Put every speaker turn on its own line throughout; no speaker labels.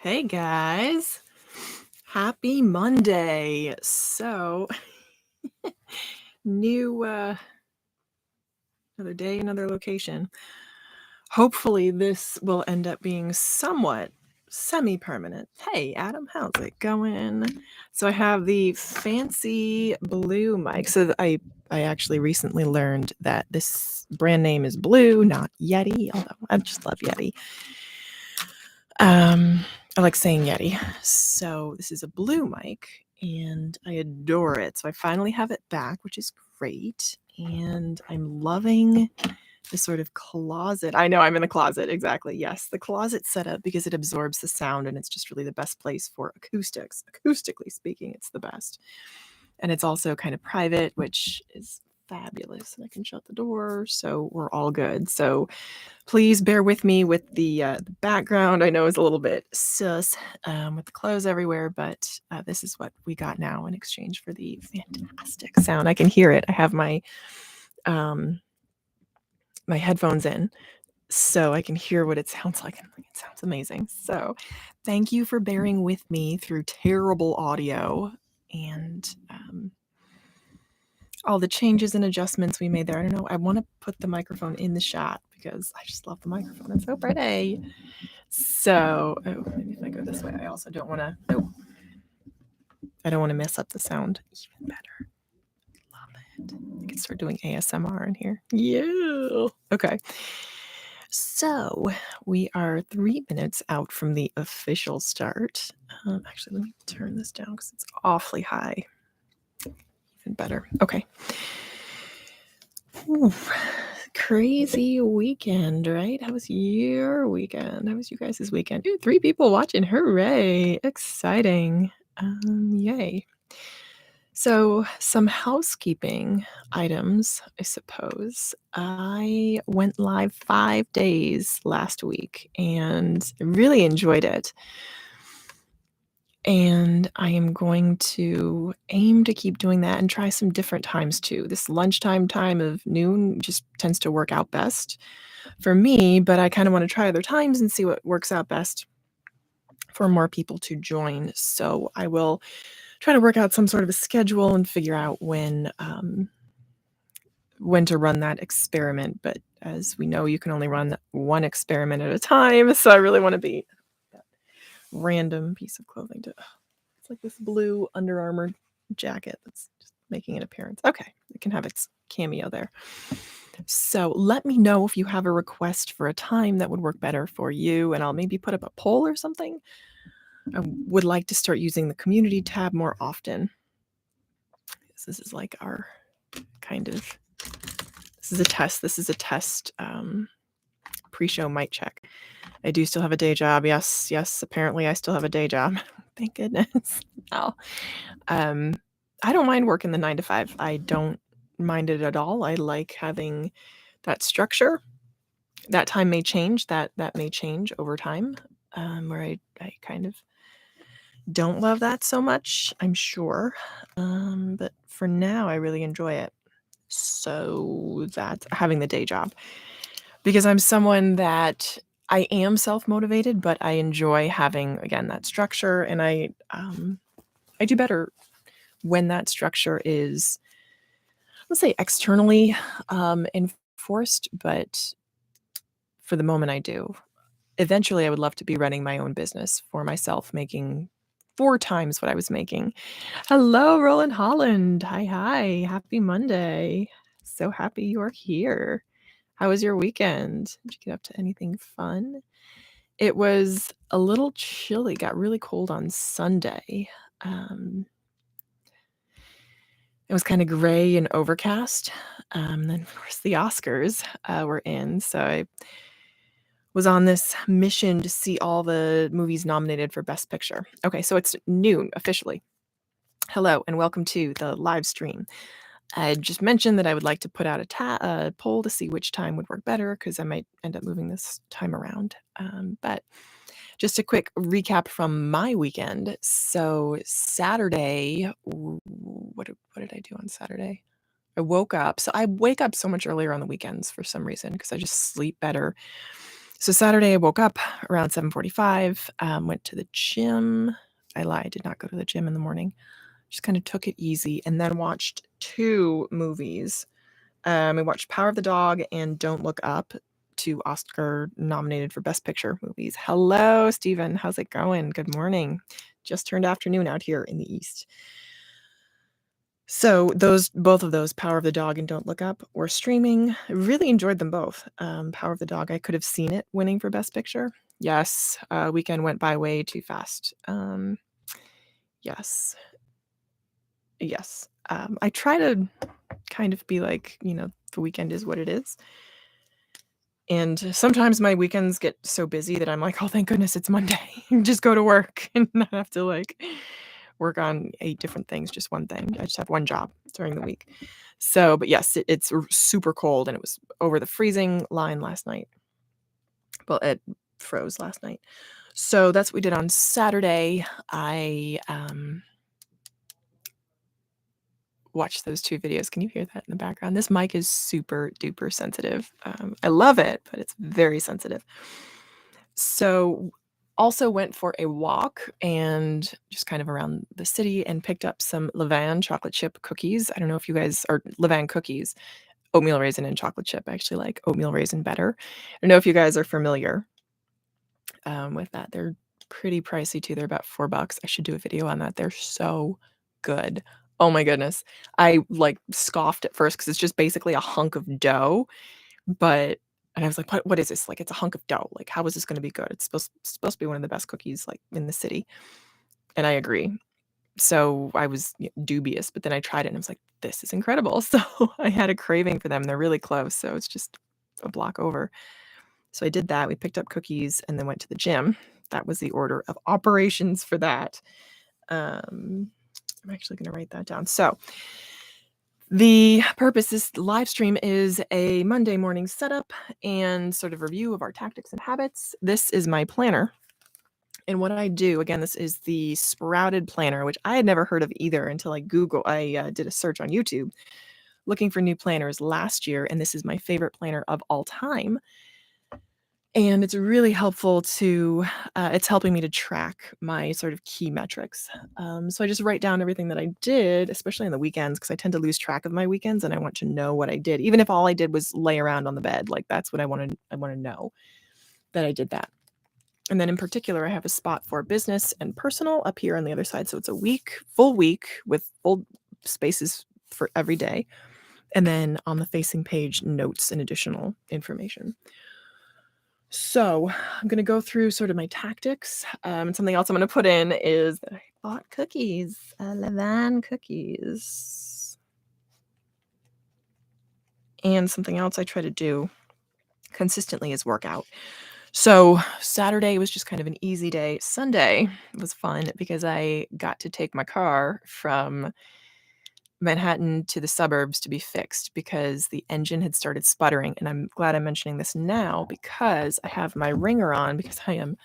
Hey guys, happy Monday. So, new another day, another location. Hopefully this will end up being somewhat semi-permanent. Hey Adam, how's it going? So I have the fancy blue mic. I actually recently learned that this brand name is Blue, not Yeti, although I just love Yeti. I like saying Yeti. So this is a blue mic and I adore it. So I finally have it back, which is great. And I'm loving the sort of closet. I know I'm in the closet. Exactly. Yes. The closet setup because it absorbs the sound and it's just really the best place for acoustics. Acoustically speaking, it's the best. And it's also kind of private, which is fabulous. And I can shut the door. So we're all good. So please bear with me with the background. I know it's a little bit sus with the clothes everywhere, but this is what we got now in exchange for the fantastic sound. I can hear it. I have my my headphones in, so I can hear what it sounds like. And it sounds amazing. So thank you for bearing with me through terrible audio and all the changes and adjustments we made there. I don't know. I want to put the microphone in the shot because I just love the microphone. It's so pretty. So, maybe if I go this way, I also don't want to. I don't want to mess up the sound even better. Love it. I can start doing ASMR in here. Yeah. Okay. So we are 3 minutes out from the official start. Actually, let me turn this down because it's awfully high. Even better. Okay. Ooh, crazy weekend, right? How was your weekend? How was you guys' weekend? Ooh, 3 people watching. Hooray. Exciting. Yay. So, some housekeeping items, I suppose. I went live 5 days last week and really enjoyed it. And I am going to aim to keep doing that and try some different times too. This lunchtime time of noon just tends to work out best for me, but I kind of want to try other times and see what works out best for more people to join. So I will try to work out some sort of a schedule and figure out when to run that experiment. But as we know, you can only run one experiment at a time. So I really want to be that random piece of clothing to. It's like this blue Under Armour jacket that's just making an appearance. Okay, it can have its cameo there. So let me know if you have a request for a time that would work better for you, and I'll maybe put up a poll or something. I would like to start using the community tab more often. This is like our kind of, this is a test. This is a test pre-show mic check. I do still have a day job. Yes, apparently I still have a day job. Thank goodness. No. I don't mind working the 9 to 5. I don't mind it at all. I like having that structure. That time may change. That may change over time, where I kind of don't love that so much, I'm sure. But for now, I really enjoy it. So that's having the day job. Because I'm someone that I am self-motivated, but I enjoy having, again, that structure. And I do better when that structure is, let's say, externally enforced, but for the moment I do. Eventually, I would love to be running my own business for myself, making 4 times what I was making. Hello, Roland Holland. Hi. Happy Monday. So happy you're here. How was your weekend? Did you get up to anything fun? It was a little chilly. Got really cold on Sunday. It was kind of gray and overcast. Then, of course, the Oscars were in. So I was on this mission to see all the movies nominated for Best Picture. Okay, so it's noon officially. Hello, and welcome to the live stream. I just mentioned that I would like to put out a poll to see which time would work better because I might end up moving this time around. But just a quick recap from my weekend. So Saturday, what did I do on Saturday? I woke up. So I wake up so much earlier on the weekends for some reason because I just sleep better. So Saturday, I woke up around 7:45, went to the gym. I lied, did not go to the gym in the morning. Just kind of took it easy and then watched 2 movies. I watched Power of the Dog and Don't Look Up, 2 Oscar nominated for Best Picture movies. Hello, Stephen. How's it going? Good morning. Just turned afternoon out here in the East. So both of those, Power of the Dog and Don't Look Up, were streaming. I really enjoyed them both. Power of the Dog, I could have seen it winning for Best Picture. Yes, weekend went by way too fast. Yes. Yes. I try to kind of be like, the weekend is what it is. And sometimes my weekends get so busy that I'm like, "Oh, thank goodness it's Monday. Just go to work and not have to, like, work on 8 different things, just one thing. I just have one job during the week." So, but yes, it's super cold, and it was over the freezing line last night. Well, it froze last night. So that's what we did on Saturday. I, watched those 2 videos. Can you hear that in the background? This mic is super duper sensitive. I love it, but it's very sensitive. So also went for a walk and just kind of around the city and picked up some Levain chocolate chip cookies. I don't know if you guys are Levain cookies, oatmeal raisin and chocolate chip. I actually like oatmeal raisin better. I don't know if you guys are familiar with that. They're pretty pricey too. They're about $4. I should do a video on that. They're so good. Oh my goodness. I like scoffed at first because it's just basically a hunk of dough, and I was like, what is this? Like, it's a hunk of dough. Like, how is this going to be good? It's supposed to be one of the best cookies like in the city. And I agree. So I was dubious, but then I tried it and I was like, this is incredible. So I had a craving for them. They're really close. So it's just a block over. So I did that. We picked up cookies and then went to the gym. That was the order of operations for that. I'm actually going to write that down. So the purpose, this live stream is a Monday morning setup and sort of review of our tactics and habits. This is my planner. And what I do, again, this is the Sprouted Planner, which I had never heard of either until I did a search on YouTube looking for new planners last year. And this is my favorite planner of all time. And it's really helpful it's helping me to track my sort of key metrics. So I just write down everything that I did, especially on the weekends, because I tend to lose track of my weekends and I want to know what I did. Even if all I did was lay around on the bed, like that's what I want to know that I did that. And then in particular, I have a spot for business and personal up here on the other side. So it's a full week with full spaces for every day. And then on the facing page, notes and additional information. So I'm going to go through sort of my tactics. And something else I'm going to put in is that I bought cookies, Levain cookies. And something else I try to do consistently is work out. So Saturday was just kind of an easy day. Sunday was fun because I got to take my car from Manhattan to the suburbs to be fixed because the engine had started sputtering. And I'm glad I'm mentioning this now because I have my ringer on because I am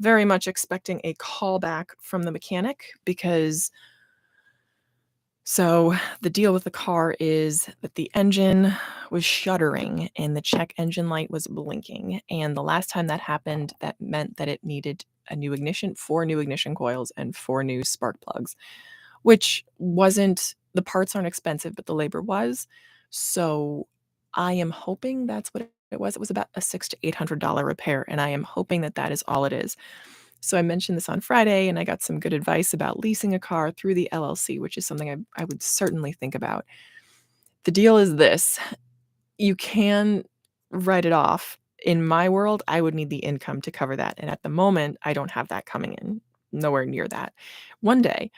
very much expecting a call back from the mechanic so the deal with the car is that the engine was shuddering and the check engine light was blinking. And the last time that happened, that meant that it needed a new ignition, 4 new ignition coils and 4 new spark plugs, which the parts aren't expensive, but the labor was. So I am hoping that's what it was. It was about a $600 to $800 repair. And I am hoping that is all it is. So I mentioned this on Friday, and I got some good advice about leasing a car through the LLC, which is something I would certainly think about. The deal is this: you can write it off. In my world, I would need the income to cover that. And at the moment, I don't have that coming in, nowhere near that. One day,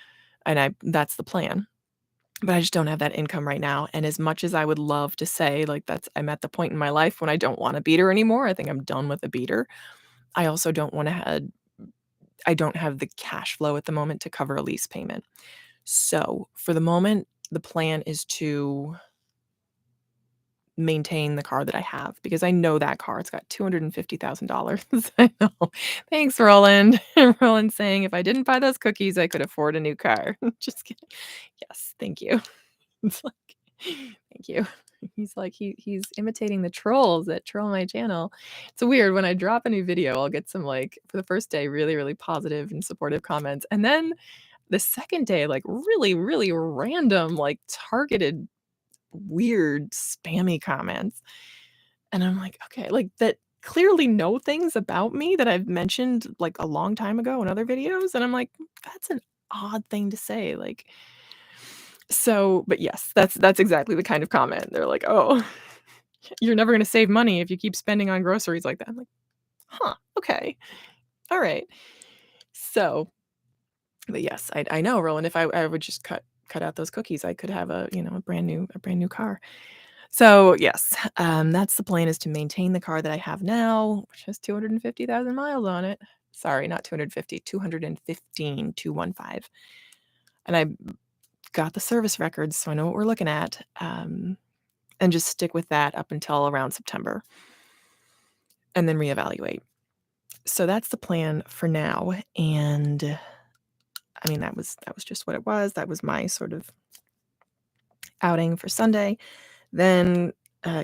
and that's the plan. But I just don't have that income right now. And as much as I would love to say, like, I'm at the point in my life when I don't want a beater anymore. I think I'm done with a beater. I also I don't have the cash flow at the moment to cover a lease payment. So for the moment, the plan is to maintain the car that I have because I know that car. It's got $250,000. I know. Thanks, Roland. Roland saying if I didn't buy those cookies, I could afford a new car. Just kidding. Yes, thank you. It's like Thank you. He's like he's imitating the trolls that troll my channel. It's weird when I drop a new video, I'll get some like for the first day really really positive and supportive comments, and then the second day like really really random like targeted weird spammy comments. And I'm like, okay, like that clearly know things about me that I've mentioned like a long time ago in other videos, and I'm like, that's an odd thing to say, like so, but yes, that's exactly the kind of comment. They're like, "Oh, you're never gonna save money if you keep spending on groceries like that." I'm like, "Huh, okay. All right." So, but yes, I know, Roland, if I would just cut out those cookies, I could have a, you know, a brand new car. So, yes, that's the plan is to maintain the car that I have now, which has 250,000 miles on it. Sorry, not 250, 215, 215. And I got the service records, so I know what we're looking at, and just stick with that up until around September, and then reevaluate. So that's the plan for now, and I mean, that was just what it was. That was my sort of outing for Sunday. Then,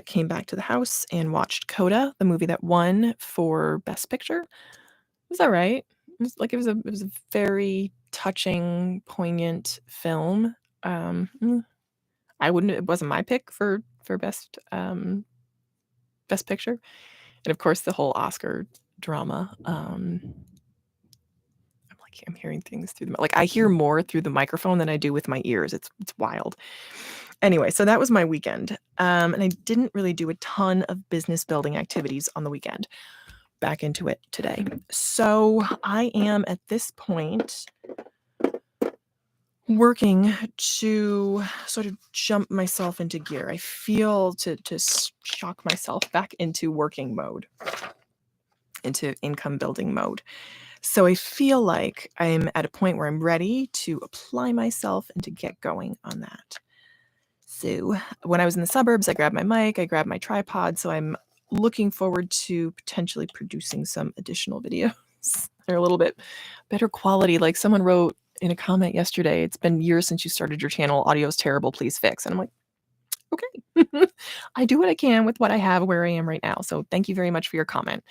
came back to the house and watched Coda, the movie that won for Best Picture. It was alright. It was a very touching, poignant film. I wouldn't it wasn't my pick for Best Picture, and of course, the whole Oscar drama, I'm hearing things through the like, I hear more through the microphone than I do with my ears. It's wild. Anyway, so that was my weekend, and I didn't really do a ton of business building activities on the weekend. Back into it today. So I am at this point working to sort of jump myself into gear. I feel to shock myself back into working mode, into income building mode. So I feel like I'm at a point where I'm ready to apply myself and to get going on that. So when I was in the suburbs, I grabbed my mic, I grabbed my tripod. So I'm looking forward to potentially producing some additional videos. They're a little bit better quality. Like someone wrote in a comment yesterday, it's been years since you started your channel. Audio's terrible. Please fix. And I'm like, okay, I do what I can with what I have where I am right now. So thank you very much for your comment.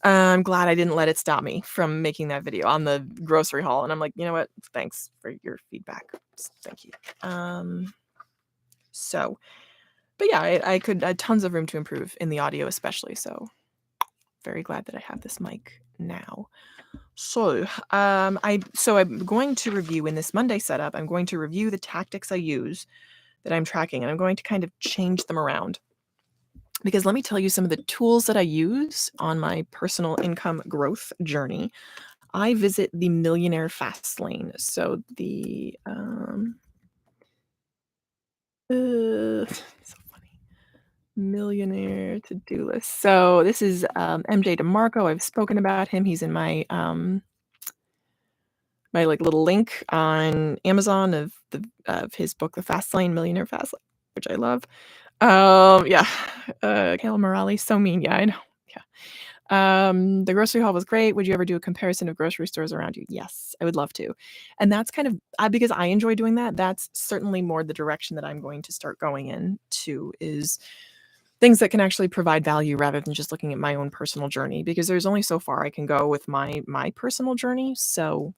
I'm glad I didn't let it stop me from making that video on the grocery haul. And I'm like, you know what? Thanks for your feedback. Thank you. So, but yeah, I could tons of room to improve in the audio, especially. So very glad that I have this mic now. So, I'm going to review in this Monday setup. I'm going to review the tactics I use that I'm tracking, and I'm going to kind of change them around. Because let me tell you some of the tools that I use on my personal income growth journey. I visit the Millionaire fast lane. So the so funny. Millionaire to-do list. So this is MJ DeMarco. I've spoken about him. He's in my my like little link on Amazon of his book, The Fast Lane, Millionaire Fast Lane, which I love. Yeah. Kayla Morales, so mean. Yeah, I know. Yeah. The grocery haul was great. Would you ever do a comparison of grocery stores around you? Yes, I would love to. And that's kind of because I enjoy doing that. That's certainly more the direction that I'm going to start going into is things that can actually provide value rather than just looking at my own personal journey, because there's only so far I can go with my personal journey. So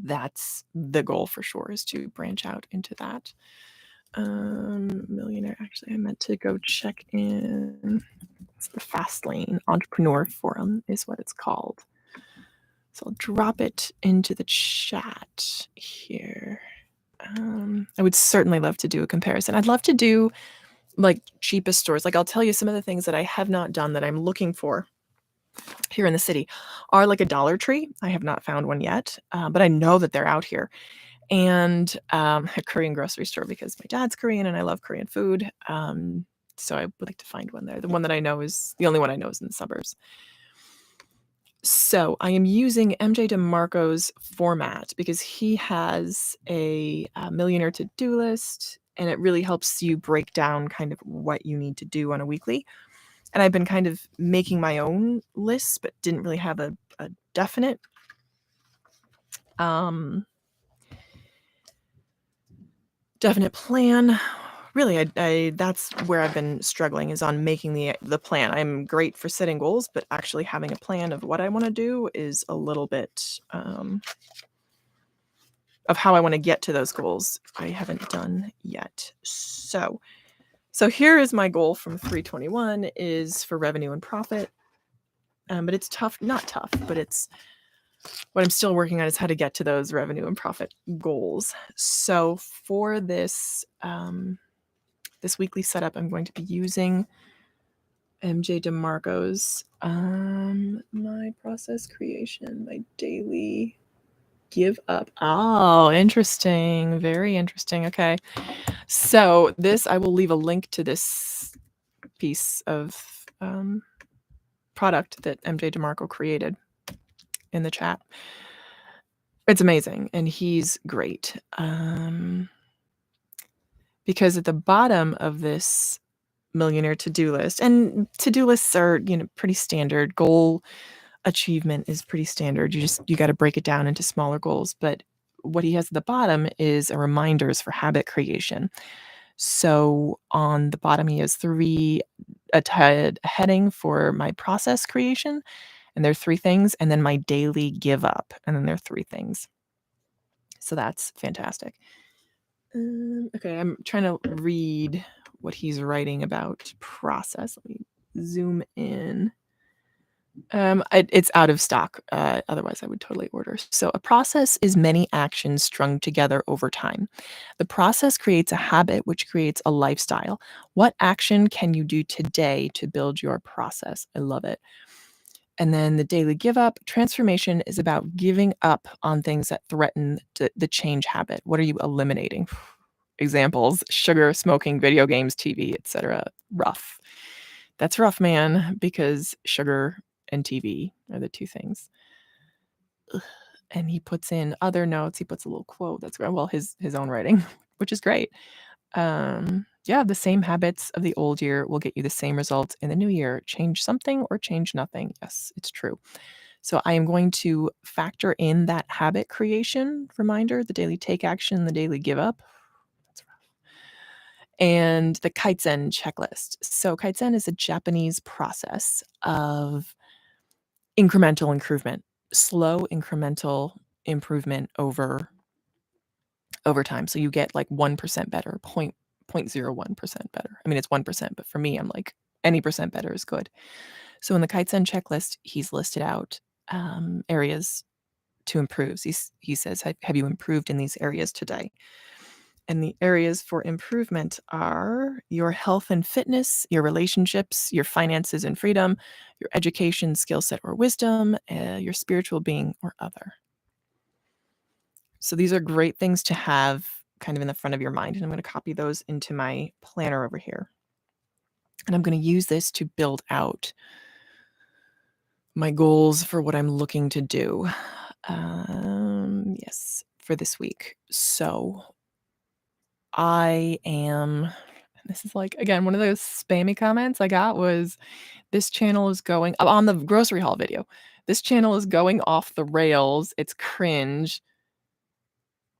that's the goal for sure, is to branch out into that. Millionaire, actually, I meant to go check in. It's the Fast Lane Entrepreneur Forum is what it's called. So I'll drop it into the chat here. I would certainly love to do a comparison. I'd love to do like cheapest stores. Like I'll tell you some of the things that I have not done that I'm looking for here in the city are like a Dollar Tree. I have not found one yet, but I know that they're out here. And a Korean grocery store, because my dad's Korean and I love Korean food. So I would like to find one there. The one that I know is the only one I know is in the suburbs. So I am using MJ DeMarco's format because he has a millionaire to-do list, and it really helps you break down kind of what you need to do on a weekly. And I've been kind of making my own lists, but didn't really have a definite definite plan. Really, I that's where I've been struggling, is on making the plan. I'm great for setting goals, but actually having a plan of what I want to do is a little bit of how I want to get to those goals. I haven't done yet. So here is my goal from 321 is for revenue and profit. But it's tough, not tough, but it's what I'm still working on is how to get to those revenue and profit goals. So for this this weekly setup, I'm going to be using MJ DeMarco's my process creation, my daily give up. Oh, interesting. Very interesting. Okay. So this, I will leave a link to this piece of product that MJ DeMarco created in the chat. It's amazing, and he's great. Because at the bottom of this Millionaire to-do list, and to-do lists are, pretty standard. Goal achievement is pretty standard. You got to break it down into smaller goals. But what he has at the bottom is a reminders for habit creation. So on the bottom, he has a heading for my process creation, and there are 3 things, and then my daily give up, and then there are 3 things. So that's fantastic. Okay, I'm trying to read what he's writing about process. Let me zoom in. It's out of stock. Otherwise, I would totally order. So, a process is many actions strung together over time. The process creates a habit, which creates a lifestyle. What action can you do today to build your process? I love it. And then the daily give up. Transformation is about giving up on things that threaten the change habit. What are you eliminating? Examples: sugar, smoking, video games, TV, etc. Rough. That's rough, man, because sugar and TV are the 2 things. Ugh. And he puts in other notes. He puts a little quote that's great. Well, his own writing, which is great. Yeah, the same habits of the old year will get you the same results in the new year. Change something or change nothing. Yes, it's true. So I am going to factor in that habit creation reminder, the daily take action, the daily give up. That's rough. And the Kaizen checklist. So Kaizen is a Japanese process of incremental improvement, slow incremental improvement over time. So you get like 1% better, 0.01% better. I mean, it's 1%, but for me, I'm like, any percent better is good. So in the Kaizen checklist, he's listed out areas to improve. He says, have you improved in these areas today? And the areas for improvement are your health and fitness, your relationships, your finances and freedom, your education, skill set or wisdom, your spiritual being or other. So these are great things to have kind of in the front of your mind. And I'm going to copy those into my planner over here. And I'm going to use this to build out my goals for what I'm looking to do. Yes, for this week. So this is like, again, one of those spammy comments I got was, this channel is going on the grocery haul video. This channel is going off the rails. It's cringe.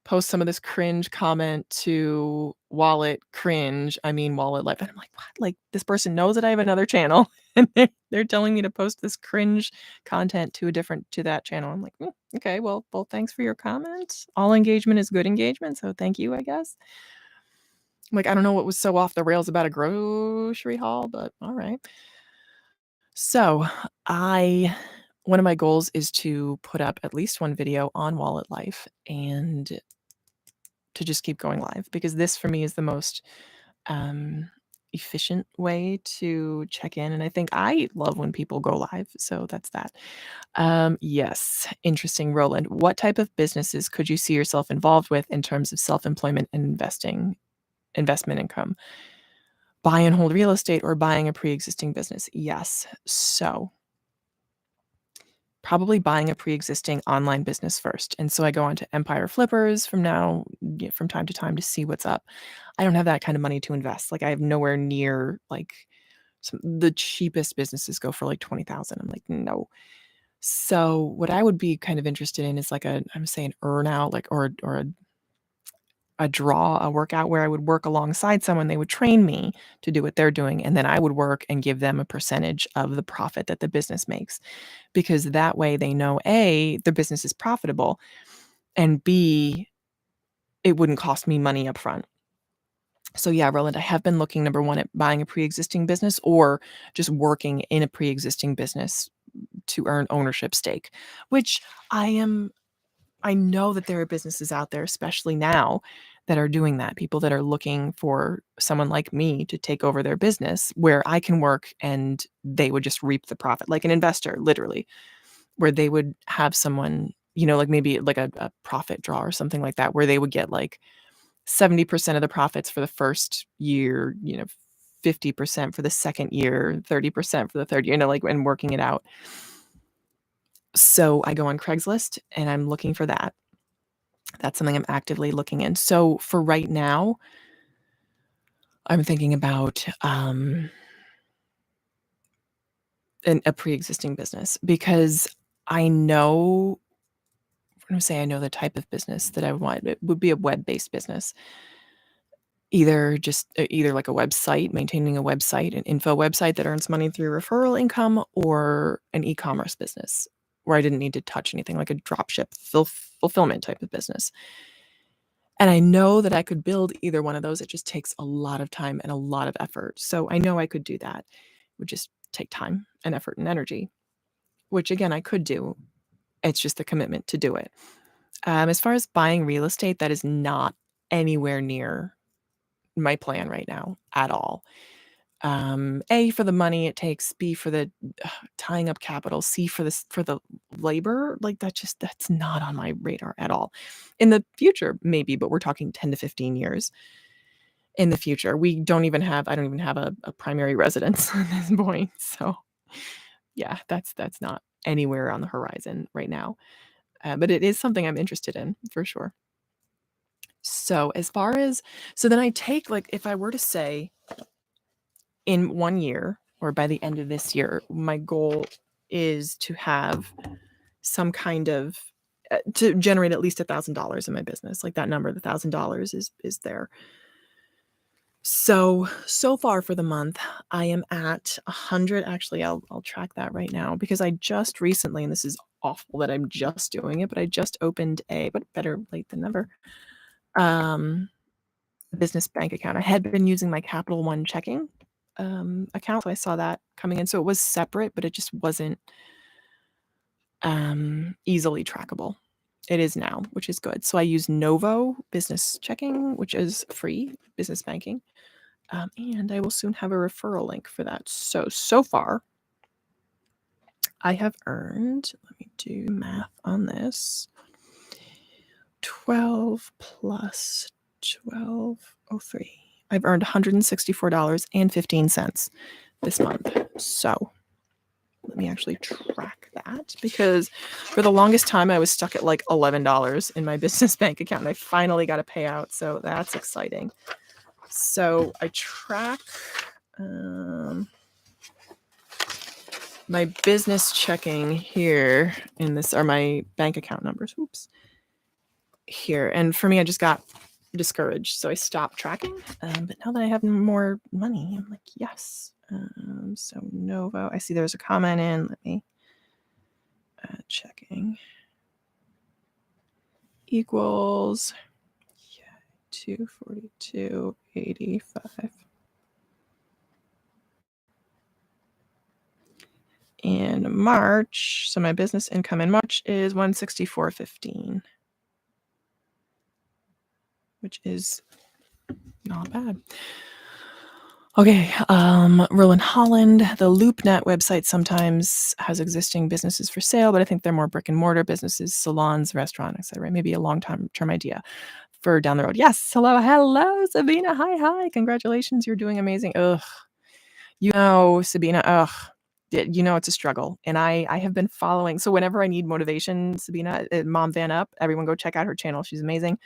Post some of this cringe comment to wallet cringe. I mean, wallet life. And I'm like, what? Like, this person knows that I have another channel and they're telling me to post this cringe content to that channel. I'm like, okay, well, thanks for your comment. All engagement is good engagement. So thank you, I guess. Like, I don't know what was so off the rails about a grocery haul, but all right. So one of my goals is to put up at least 1 video on wallet life and to just keep going live, because this for me is the most efficient way to check in. And I think I love when people go live. So that's that. Yes. Interesting. Roland, what type of businesses could you see yourself involved with in terms of self-employment and investment income? Buy and hold real estate or buying a pre-existing business? Yes. So probably buying a pre-existing online business first. And so I go on to Empire Flippers from time to time to see what's up. I don't have that kind of money to invest. Like, I have nowhere near, like, the cheapest businesses go for like 20,000. I'm like, no. So what I would be kind of interested in is like I'm saying earn out, like, or a workout where I would work alongside someone. They would train me to do what they're doing, and then I would work and give them a percentage of the profit that the business makes, because that way they know, A, the business is profitable, and B, it wouldn't cost me money up front. So yeah, Roland, I have been looking, number one, at buying a pre-existing business or just working in a pre-existing business to earn ownership stake, which I know that there are businesses out there, especially now, that are doing that. People that are looking for someone like me to take over their business where I can work and they would just reap the profit, like an investor, literally, where they would have someone, like maybe like a profit draw or something like that, where they would get like 70% of the profits for the first year, 50% for the second year, 30% for the third year, like, and working it out. So I go on Craigslist and I'm looking for that. That's something I'm actively looking in. So for right now, I'm thinking about a pre-existing business, because I know, I'm going to say I know the type of business that I would want. It would be a web-based business. Either like a website, maintaining a website, an info website that earns money through referral income, or an e-commerce business where I didn't need to touch anything, like a dropship fulfillment type of business. And I know that I could build either one of those. It just takes a lot of time and a lot of effort. So I know I could do that. It would just take time and effort and energy, which again, I could do. It's just the commitment to do it. As far as buying real estate, that is not anywhere near my plan right now at all. A, for the money it takes, B, for the tying up capital, C, for the labor. Like that's not on my radar at all. In the future, maybe, but we're talking 10 to 15 years in the future. I don't even have a primary residence at this point. So yeah, that's not anywhere on the horizon right now. But it is something I'm interested in for sure. So then I take, like, if I were to say in 1 year or by the end of this year, my goal is to have some kind of to generate at least $1,000 in my business. Like that number, the $1,000 is there. So far for the month, I am at 100. Actually, I'll track that right now, because I just recently, and this is awful that I'm just doing it, but I just opened but better late than never, business bank account. I had been using my Capital One checking account, so I saw that coming in. So it was separate, but it just wasn't easily trackable. It is now, which is good. So I use Novo Business Checking, which is free business banking. And I will soon have a referral link for that. So far, I have earned, let me do math on this, 12 plus 1203. I've earned $164.15 this month. So let me actually track that, because for the longest time I was stuck at like $11 in my business bank account, and I finally got a payout. So that's exciting. So I track my business checking here in this are my bank account numbers. Oops. Here. And for me, I just got discouraged. So I stopped tracking. But now that I have more money, I'm like, yes. So Novo, I see there's a comment in. Let me checking equals 242.85. In March, so my business income in March is 164.15, which is not bad. Okay, Roland Holland, the LoopNet website sometimes has existing businesses for sale, but I think they're more brick and mortar businesses, salons, restaurants, etc. Maybe a long-term idea for down the road. Yes, hello, Sabina. Hi, congratulations, you're doing amazing. Sabina, it's a struggle, and I have been following. So whenever I need motivation, Sabina, Mom Van Up, everyone go check out her channel. She's amazing.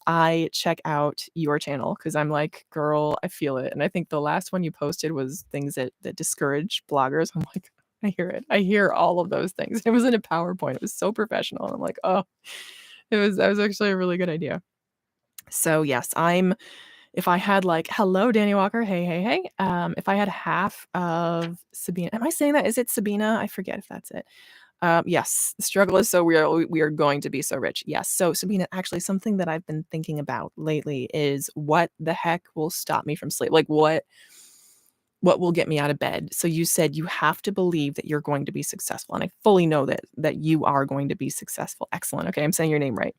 I check out your channel because I'm like, girl, I feel it. And I think the last one you posted was things that discourage bloggers. I'm like, I hear it. I hear all of those things. It was in a PowerPoint. It was so professional. And I'm like, oh, that was actually a really good idea. So yes, if I had like, hello, Danny Walker. Hey, hey, hey. If I had half of Sabina, am I saying that? Is it Sabina? I forget if that's it. Yes, the struggle is so real. We are going to be so rich. Yes. So Sabina, actually something that I've been thinking about lately is what the heck will stop me from sleep? Like what will get me out of bed? So you said you have to believe that you're going to be successful. And I fully know that you are going to be successful. Excellent. Okay, I'm saying your name right.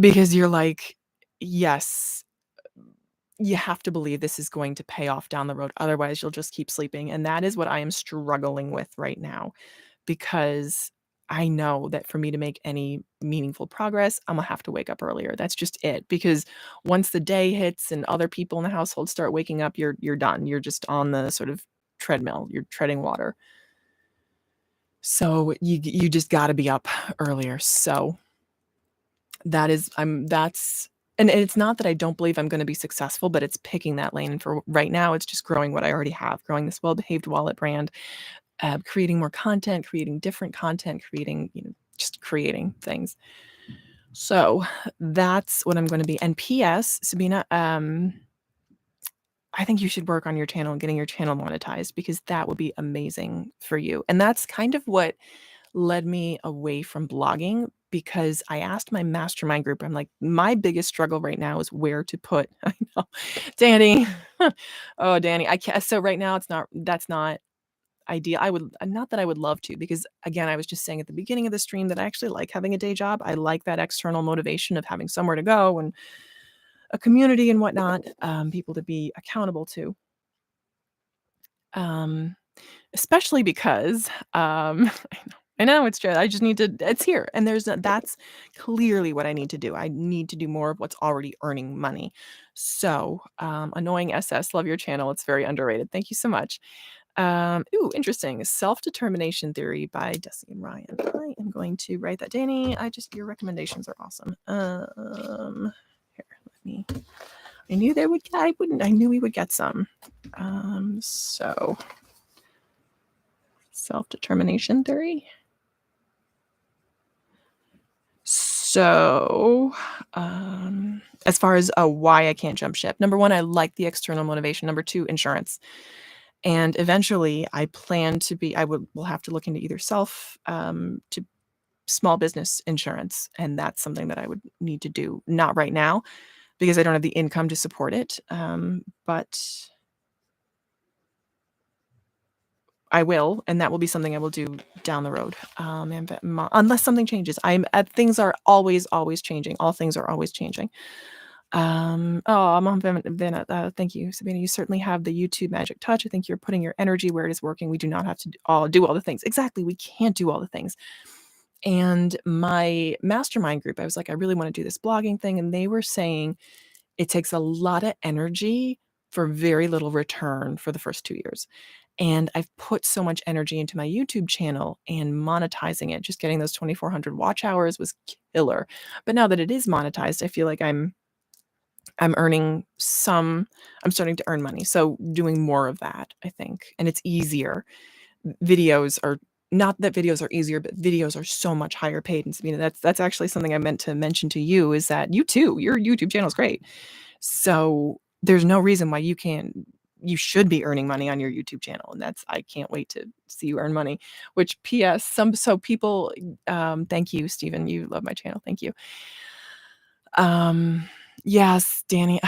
Because you're like, yes, you have to believe this is going to pay off down the road. Otherwise, you'll just keep sleeping. And that is what I am struggling with right now because I know that for me to make any meaningful progress, I'm gonna have to wake up earlier. That's just it. Because once the day hits and other people in the household start waking up, you're done. You're just on the sort of treadmill. You're treading water. So you just got to be up earlier. So that's and it's not that I don't believe I'm going to be successful, but it's picking that lane. And for right now, it's just growing what I already have, growing this well-behaved wallet brand, creating more content, creating different content, creating, just creating things. So that's what I'm going to be. And P.S., Sabina, I think you should work on your channel and getting your channel monetized because that would be amazing for you. And that's kind of what led me away from blogging because I asked my mastermind group, I'm like, my biggest struggle right now is where to put, I know, Danny. Oh, Danny, I can't. So right now that's not ideal. Not that I would love to, because again, I was just saying at the beginning of the stream that I actually like having a day job. I like that external motivation of having somewhere to go and a community and whatnot, people to be accountable to. Especially because, I know it's true. I just need to, it's here. And that's clearly what I need to do. I need to do more of what's already earning money. So, annoying SS, love your channel. It's very underrated. Thank you so much. Ooh, interesting. Self-determination theory by Deci and Ryan. I am going to write that. Danny, your recommendations are awesome. Here, I knew I knew we would get some. So self-determination theory. So, as far as why I can't jump ship, number one, I like the external motivation. Number two, insurance. And eventually I plan to be, we'll have to look into either to small business insurance. And that's something that I would need to do. Not right now because I don't have the income to support it. But I will, and that will be something I will do down the road. Unless something changes. Things are always changing. All things are always changing. Mom, Venne, thank you, Sabina. You certainly have the YouTube magic touch. I think you're putting your energy where it is working. We do not have to do all the things. Exactly. We can't do all the things. And my mastermind group, I was like, I really want to do this blogging thing. And they were saying it takes a lot of energy for very little return for the first 2 years. And I've put so much energy into my YouTube channel and monetizing it. Just getting those 2,400 watch hours was killer. But now that it is monetized, I feel like I'm earning I'm starting to earn money. So doing more of that, I think. And it's easier. Videos are not that videos are easier, but videos are so much higher paid. And Sabina, that's actually something I meant to mention to you is that you too, your YouTube channel is great. So there's no reason why you should be earning money on your YouTube channel. And I can't wait to see you earn money, which PS so people, thank you, Stephen. You love my channel. Thank you. Yes, Danny,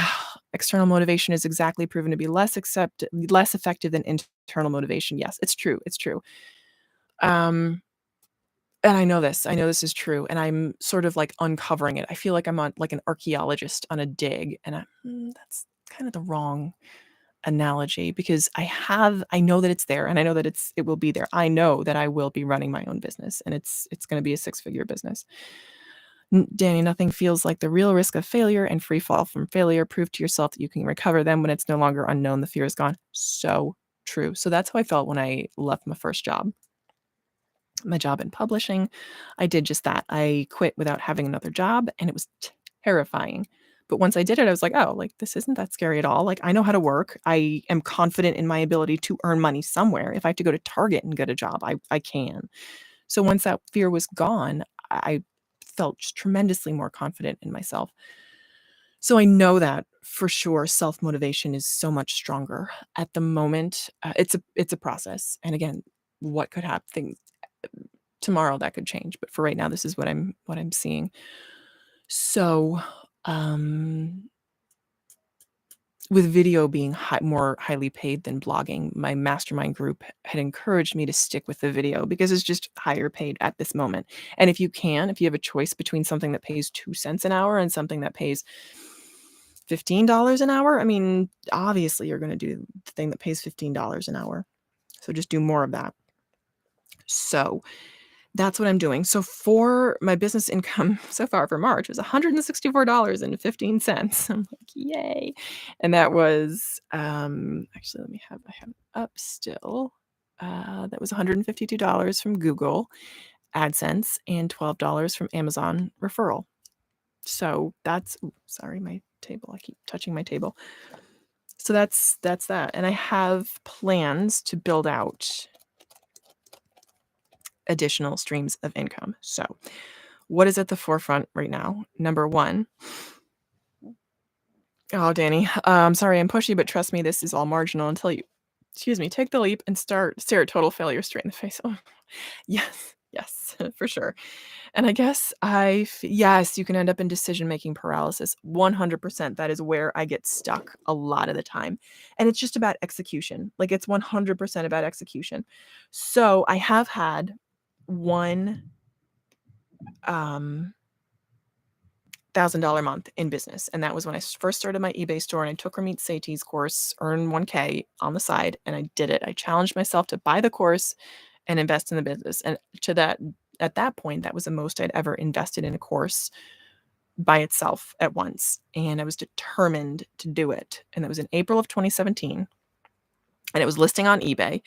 external motivation is exactly proven to be less effective than internal motivation. Yes, it's true. It's true. And I know this is true. And I'm sort of like uncovering it. I feel like I'm on like an archaeologist on a dig, and that's kind of the wrong analogy because I know that it's there and I know that it will be there. I know that I will be running my own business and it's going to be a 6-figure business. Danny, nothing feels like the real risk of failure and free fall from failure. Prove to yourself that you can recover them when it's no longer unknown. The fear is gone. So true. So that's how I felt when I left my first job. My job in publishing. I did just that. I quit without having another job and it was terrifying. But once I did it, I was like, oh, like this isn't that scary at all. Like I know how to work. I am confident in my ability to earn money somewhere. If I have to go to Target and get a job, I can. So once that fear was gone, I felt just tremendously more confident in myself. So I know that for sure self-motivation is so much stronger. At the moment, it's a process. And again, what could happen things tomorrow that could change, but for right now this is what I'm seeing. So, um with video being more highly paid than blogging, my mastermind group had encouraged me to stick with the video because it's just higher paid at this moment. And if you have a choice between something that pays 2 cents an hour and something that pays $15 an hour, I mean, obviously you're going to do the thing that pays $15 an hour. So just do more of that. So that's what I'm doing. So for my business income so far for March was $164.15. I'm like, yay. And that was actually I have it up still. That was $152 from Google AdSense and $12 from Amazon referral. So that's sorry, my table. I keep touching my table. So that's that. And I have plans to build out additional streams of income. So what is at the forefront right now? Number one. Oh, Danny, I'm sorry I'm pushy, but trust me, this is all marginal until you, take the leap and stare at total failure straight in the face. Oh, yes, for sure. And I guess yes, you can end up in decision-making paralysis. 100%. That is where I get stuck a lot of the time. And it's just about execution. Like it's 100% about execution. So I have had one $1,000 month in business. And that was when I first started my eBay store and I took Ramit Sethi's course, earn 1K on the side, and I did it. I challenged myself to buy the course and invest in the business. And at that point, that was the most I'd ever invested in a course by itself at once. And I was determined to do it. And that was in April of 2017. And it was listing on eBay.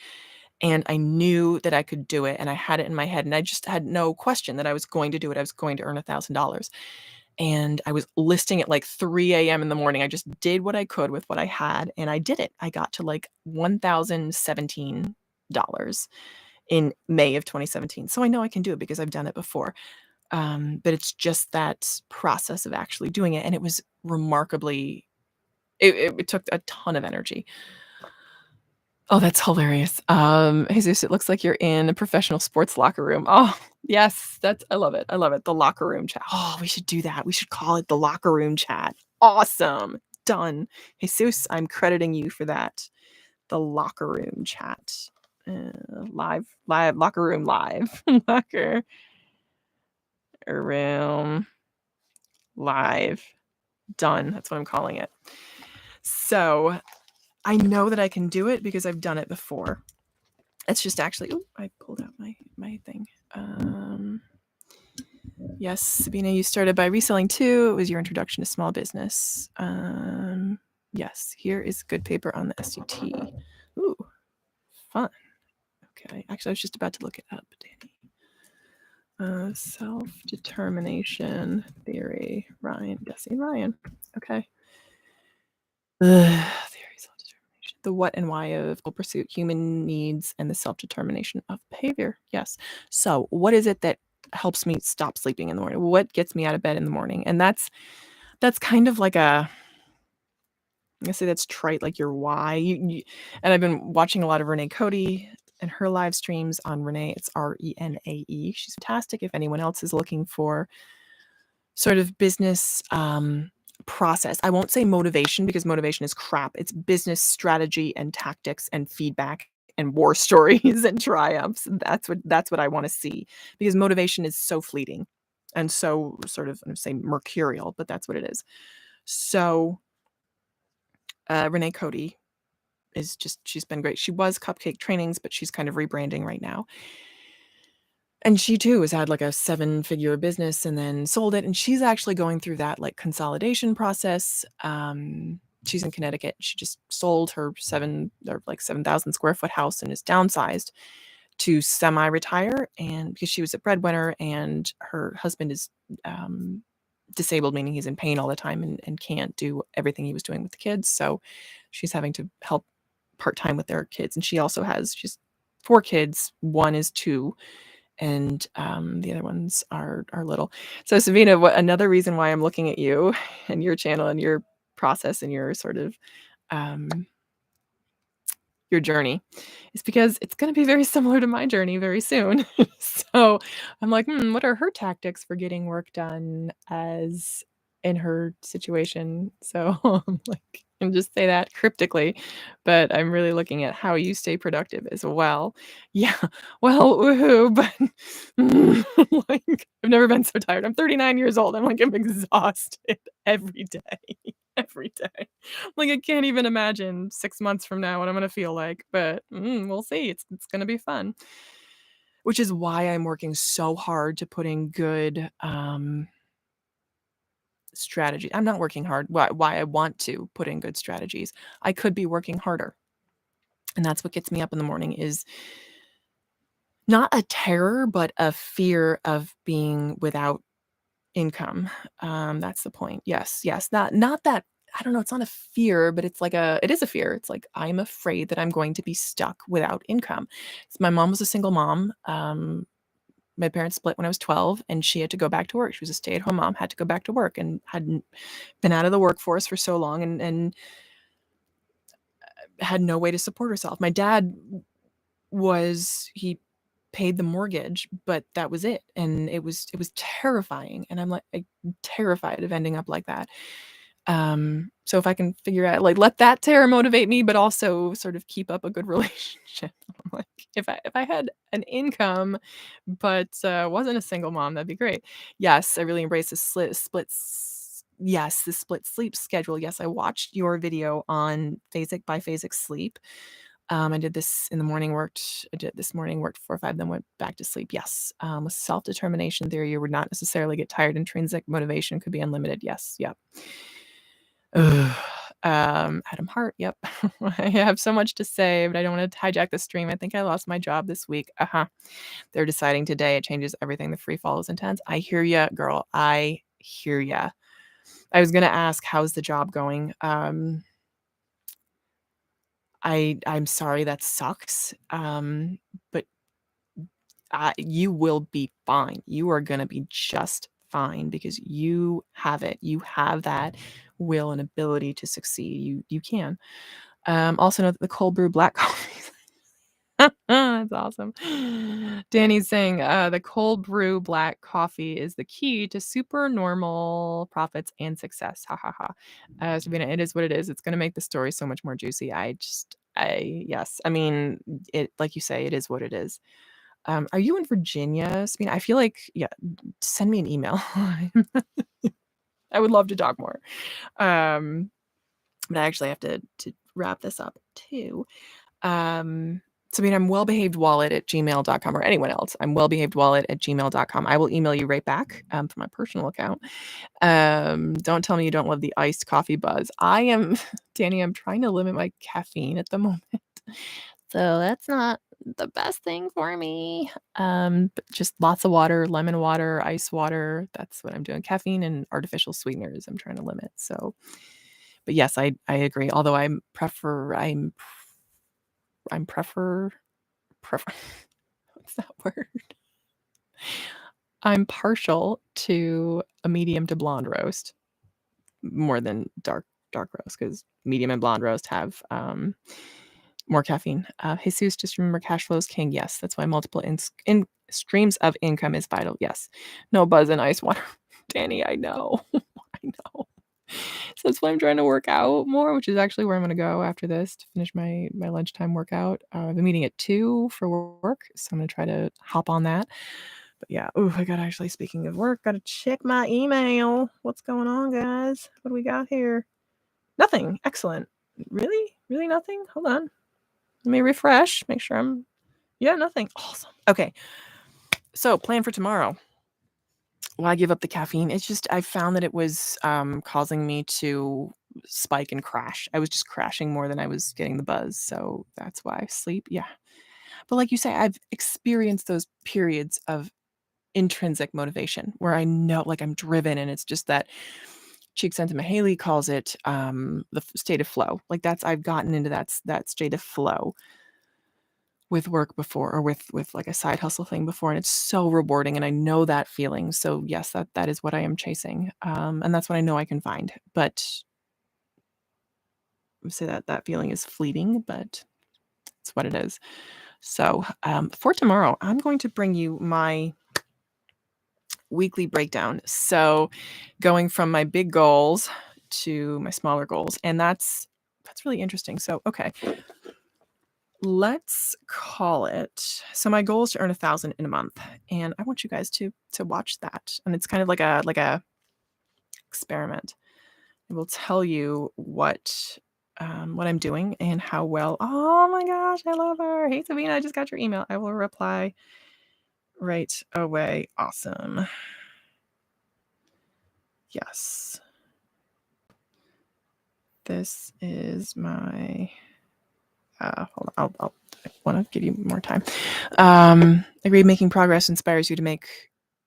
And I knew that I could do it. And I had it in my head. And I just had no question that I was going to do it. I was going to earn $1,000. And I was listing at like 3 a.m. in the morning. I just did what I could with what I had, and I did it. I got to like $1,017 in May of 2017. So I know I can do it because I've done it before. But it's just that process of actually doing it. And it was remarkably, it took a ton of energy. Oh, that's hilarious. Jesus, it looks like you're in a professional sports locker room. Oh, yes, I love it. I love it. The locker room chat. Oh, we should do that. We should call it the locker room chat. Awesome. Done. Jesus, I'm crediting you for that. The locker room chat. Live, locker room live. Locker room live. Done. That's what I'm calling it. So I know that I can do it because I've done it before. It's just actually, I pulled out my thing. Yes, Sabina, you started by reselling too. It was your introduction to small business. Yes, here is good paper on the SUT. Ooh, fun. Okay, actually, I was just about to look it up, Danny. Self-determination theory, Ryan, Deci, Ryan. Okay. Theory, self-determination. The what and why of pursuit, human needs, and the self-determination of behavior. Yes. So what is it that helps me stop sleeping in the morning? What gets me out of bed in the morning? And that's kind of like I'm gonna say that's trite, like your why. And I've been watching a lot of Renee Cody and her live streams on Renee. It's Renae. She's fantastic. If anyone else is looking for sort of business process, I won't say motivation because motivation is crap. It's business strategy and tactics and feedback and war stories and triumphs. That's what I want to see, because motivation is so fleeting and so sort of, I'm going to say mercurial, but that's what it is. So Renee Cody she's been great. She was Cupcake Trainings, but she's kind of rebranding right now. And she too has had like a 7-figure business and then sold it. And she's actually going through that like consolidation process. She's in Connecticut. She just sold her 7,000 square foot house and is downsized to semi-retire. And because she was a breadwinner and her husband is disabled, meaning he's in pain all the time and can't do everything he was doing with the kids. So she's having to help part-time with their kids. And she's 4 kids. One is 2. and the other ones are little. So Savina, another reason why I'm looking at you and your channel and your process and your sort of your journey is because it's going to be very similar to my journey very soon. So I'm like, what are her tactics for getting work done as in her situation? So I'm like, and just say that cryptically, but I'm really looking at how you stay productive as well. Yeah, well, woohoo, but like I've never been so tired. I'm 39 years old. I'm like, I'm exhausted every day, every day. Like I can't even imagine 6 months from now what I'm gonna feel like, but we'll see. It's gonna be fun. Which is why I'm working so hard to put in good strategy. I'm not working hard. Why I want to put in good strategies. I could be working harder. And that's what gets me up in the morning is not a terror, but a fear of being without income. That's the point. Yes. Not that I don't know, it's not a fear, but it is a fear. It's like I'm afraid that I'm going to be stuck without income. So my mom was a single mom. My parents split when I was 12 and she had to go back to work. She was a stay-at-home mom, had to go back to work and hadn't been out of the workforce for so long and had no way to support herself. My dad he paid the mortgage, but that was it. And it was terrifying. And I'm like terrified of ending up like that. So if I can figure out like let that terror motivate me, but also sort of keep up a good relationship. Like if I had an income, but wasn't a single mom, that'd be great. Yes, I really embrace the the split sleep schedule. Yes, I watched your video on phasic biphasic sleep. I did this in the morning, I did this morning, worked 4 or 5, then went back to sleep. Yes. With self-determination theory, you would not necessarily get tired. Intrinsic motivation could be unlimited. Yes. Yep. Adam Hart. Yep. I have so much to say, but I don't want to hijack the stream. I think I lost my job this week. They're deciding today. It changes everything. The free fall is intense. I hear ya, girl. I hear ya. I was going to ask, how's the job going? I'm sorry that sucks. But you will be fine. You are going to be just fine because you have it. You have that will and ability to succeed. You can. Also know that the cold brew black coffee. That's awesome. Danny's saying the cold brew black coffee is the key to super normal profits and success. Ha ha ha. Sabina, it is what it is. It's going to make the story so much more juicy. Yes. I mean, it, like you say, it is what it is. Are you in Virginia, Sabina? I feel like, yeah, send me an email. I would love to talk more. But I actually have to wrap this up too. Sabina, I'm wellbehavedwallet@gmail.com, or anyone else. I'm wellbehavedwallet@gmail.com. I will email you right back from my personal account. Don't tell me you don't love the iced coffee buzz. Danny, I'm trying to limit my caffeine at the moment. So that's not the best thing for me. But just lots of water, lemon water, ice water. That's what I'm doing. Caffeine and artificial sweeteners I'm trying to limit. So, but yes, I agree. Although what's that word? I'm partial to a medium to blonde roast more than dark roast because medium and blonde roast have more caffeine. Jesus, just remember cash flow is king. Yes, that's why multiple in streams of income is vital. Yes, no buzz and ice water. Danny, I know. I know. So that's why I'm trying to work out more, which is actually where I'm going to go after this to finish my lunchtime workout. I've been meeting at 2 for work, so I'm going to try to hop on that. But yeah, I got actually, speaking of work, got to check my email. What's going on, guys? What do we got here? Nothing. Excellent. Really? Really nothing? Hold on. Let me refresh. Make sure nothing. Awesome. Okay. So plan for tomorrow. Why give up the caffeine? It's just I found that it was causing me to spike and crash. I was just crashing more than I was getting the buzz. So that's why sleep. Yeah. But like you say, I've experienced those periods of intrinsic motivation where I know like I'm driven and it's just that Csikszentmihalyi calls it the state of flow. Like I've gotten into that state of flow with work before, or with like a side hustle thing before, and it's so rewarding, and I know that feeling. So yes, that is what I am chasing, and that's what I know I can find. But I would say that feeling is fleeting, but it's what it is. So for tomorrow, I'm going to bring you my weekly breakdown. So going from my big goals to my smaller goals, and that's really interesting. So okay, let's call it. So my goal is to earn 1,000 in a month, and I want you guys to watch that. And it's kind of like a experiment. It will tell you what I'm doing and how well. Oh my gosh, I love her. Hey Sabina, I just got your email. I will reply right away. Awesome. Yes. This is my. Hold on. I want to give you more time. Agree. Making progress inspires you to make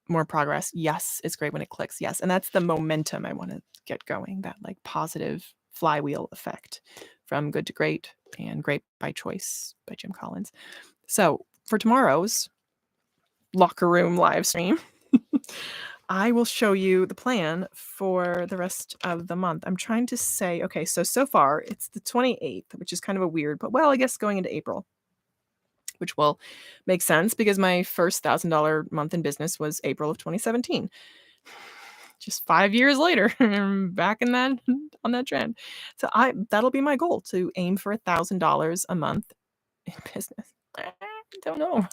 more progress. Yes, it's great when it clicks. Yes, and that's the momentum I want to get going. That like positive flywheel effect from good to great, and Great by Choice by Jim Collins. So for tomorrow's locker room live stream, I will show you the plan for the rest of the month. I'm trying to say, okay, so far it's the 28th, which is kind of a weird, but well, I guess going into April, which will make sense because my first $1,000 month in business was April of 2017. Just 5 years later, I'm back in that on that trend. So that'll be my goal, to aim for $1,000 a month in business. I don't know.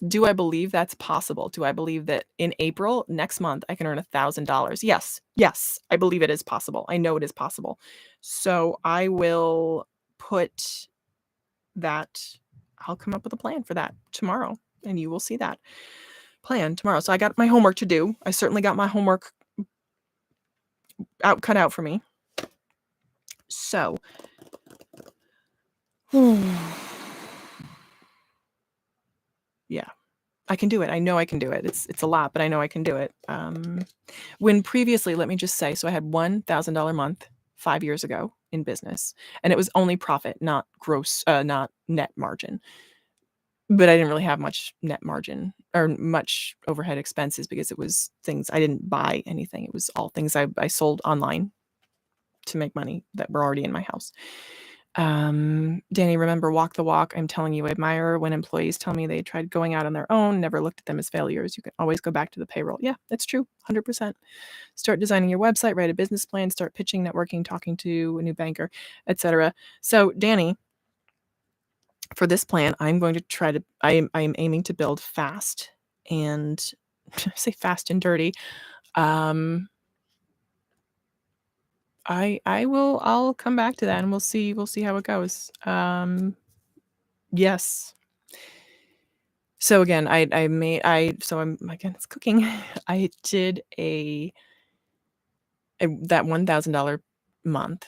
Do I believe that's possible? Do I believe that in April next month I can earn $1,000? Yes, I believe it is possible. I know it is possible. So I will put that. I'll come up with a plan for that tomorrow, and you will see that plan tomorrow. So I got my homework to do. I certainly got my homework cut out for me. So. Yeah, I can do it. I know I can do it. It's a lot, but I know I can do it. When previously, let me just say, so I had $1,000 month 5 years ago in business, and it was only profit, not not net margin. But I didn't really have much net margin or much overhead expenses because it was things I didn't buy anything. It was all things I sold online to make money that were already in my house. Danny, remember, walk the walk. I'm telling you, I admire when employees tell me they tried going out on their own, never looked at them as failures. You can always go back to the payroll. Yeah, that's true. 100%. Start designing your website, write a business plan, start pitching, networking, talking to a new banker, etc. So Danny, for this plan, I'm going to try to, I am aiming to build fast and say fast and dirty. I'll come back to that and we'll see how it goes. Yes. So again, so I'm again, it's cooking. I did that $1,000 month.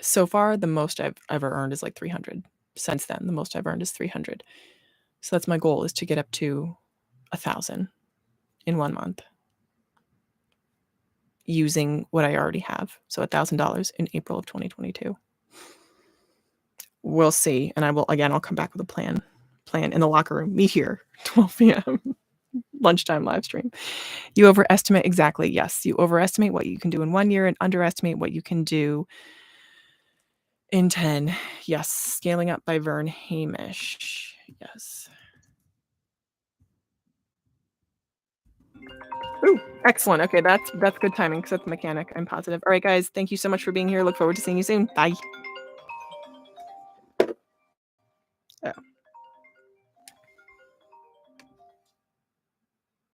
So far, the most I've ever earned is like 300. Since then, the most I've earned is 300. So that's my goal, is to get up to 1,000 in 1 month using what I already have. So $1,000 in April of 2022. We'll see. And I'll come back with a plan in the locker room. Meet here, 12 p.m. lunchtime live stream. You overestimate. Exactly. Yes. You overestimate what you can do in 1 year and underestimate what you can do in 10. Yes. Scaling Up by Verne, Hamish. Yes. Ooh, excellent. Okay, that's good timing because that's the mechanic. I'm positive. All right, guys, thank you so much for being here. Look forward to seeing you soon. Bye.